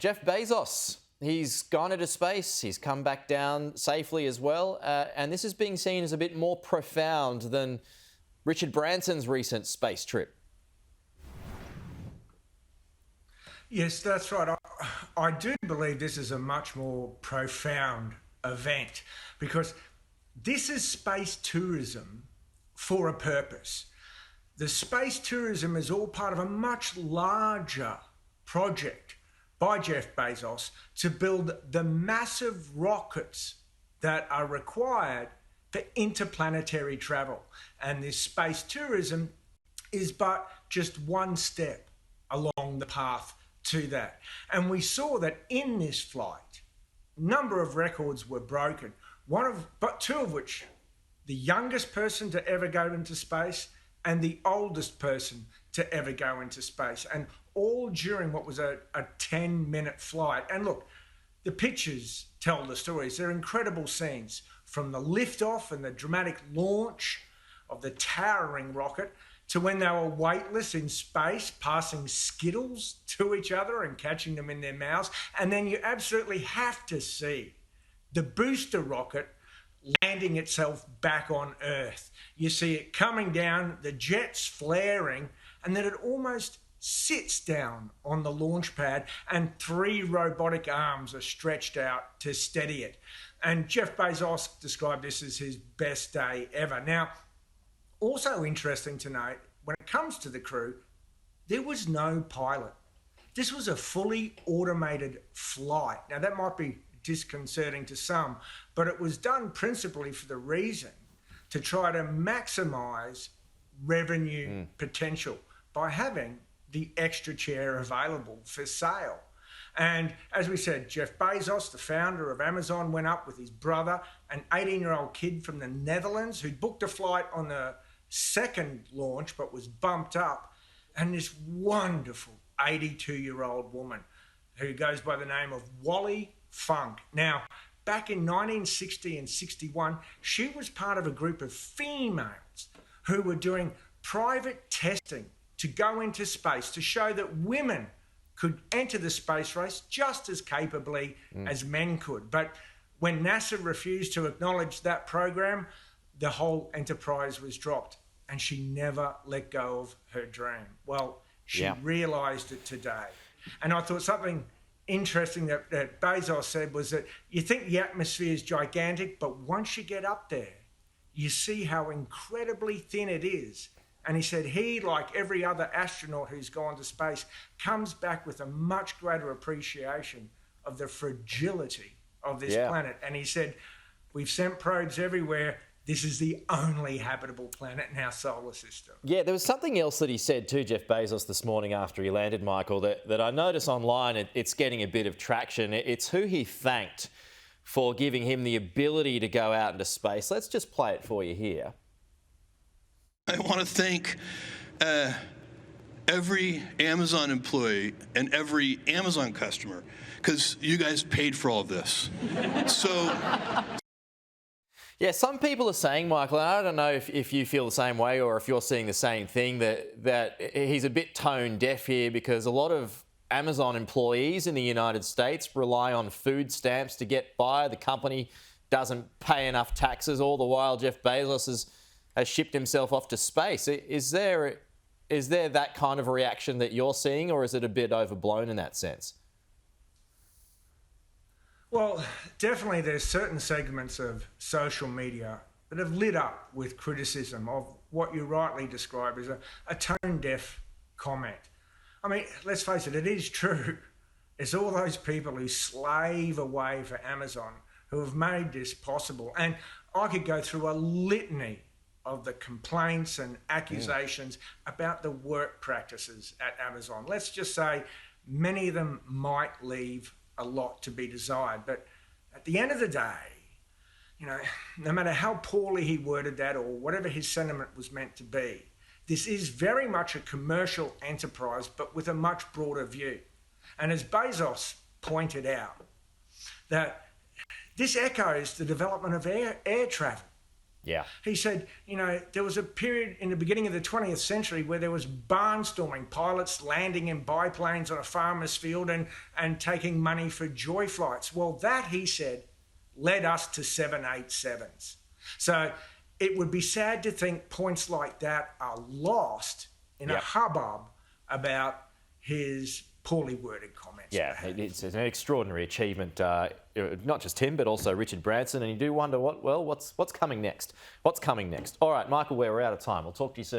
Jeff Bezos, he's gone into space, he's come back down safely as well, and this is being seen as a bit more profound than Richard Branson's recent space trip. Yes, that's right. I do believe this is a much more profound event because this is space tourism for a purpose. The space tourism is all part of a much larger project by Jeff Bezos to build the massive rockets that are required for interplanetary travel. And this space tourism is but just one step along the path to that. And we saw that in this flight, a number of records were broken, two of which, the youngest person to ever go into space and the oldest person to ever go into space, and all during what was a 10-minute flight. And look, the pictures tell the stories. They're incredible scenes, from the liftoff and the dramatic launch of the towering rocket to when they were weightless in space, passing Skittles to each other and catching them in their mouths. And then you absolutely have to see the booster rocket landing itself back on Earth. You see it coming down, the jets flaring, and then it almost sits down on the launch pad and 3 robotic arms are stretched out to steady it. And Jeff Bezos described this as his best day ever. Now, also interesting to note, when it comes to the crew, there was no pilot. This was a fully automated flight. Now, that might be disconcerting to some, but it was done principally for the reason to try to maximise revenue potential by having the extra chair available for sale. And as we said, Jeff Bezos, the founder of Amazon, went up with his brother, an 18-year-old kid from the Netherlands who booked a flight on the second launch but was bumped up, and this wonderful 82-year-old woman who goes by the name of Wally Funk. Now, back in 1960 and 61, she was part of a group of females who were doing private testing to go into space to show that women could enter the space race just as capably as men could. But when NASA refused to acknowledge that program, the whole enterprise was dropped, and she never let go of her dream. Well, she realised it today. And I thought something interesting that Bezos said was that you think the atmosphere is gigantic, but once you get up there, you see how incredibly thin it is. And he said he, like every other astronaut who's gone to space, comes back with a much greater appreciation of the fragility of this planet. And he said, we've sent probes everywhere. This is the only habitable planet in our solar system. Yeah, there was something else that he said too, Jeff Bezos, this morning after he landed, Michael, that I notice online it's getting a bit of traction. It's who he thanked for giving him the ability to go out into space. Let's just play it for you here. I want to thank every Amazon employee and every Amazon customer, because you guys paid for all of this. So... Yeah, some people are saying, Michael, and I don't know if you feel the same way or if you're seeing the same thing, that he's a bit tone deaf here, because a lot of Amazon employees in the United States rely on food stamps to get by. The company doesn't pay enough taxes, all the while Jeff Bezos has shipped himself off to space. Is there that kind of reaction that you're seeing, or is it a bit overblown in that sense? Well, definitely there's certain segments of social media that have lit up with criticism of what you rightly describe as a tone-deaf comment. I mean, let's face it, it is true. It's all those people who slave away for Amazon who have made this possible. And I could go through a litany of the complaints and accusations about the work practices at Amazon. Let's just say many of them might leave a lot to be desired, but at the end of the day, you know, no matter how poorly he worded that or whatever his sentiment was meant to be, this is very much a commercial enterprise, but with a much broader view. And as Bezos pointed out, that this echoes the development of air travel. Yeah. He said, there was a period in the beginning of the 20th century where there was barnstorming, pilots landing in biplanes on a farmer's field and taking money for joy flights. Well, that, he said, led us to 787s. So it would be sad to think points like that are lost in a hubbub about his poorly worded comments. Yeah, it's an extraordinary achievement, not just him, but also Richard Branson. And you do wonder, what's coming next? What's coming next? All right, Michael Ware, we're out of time. We'll talk to you soon.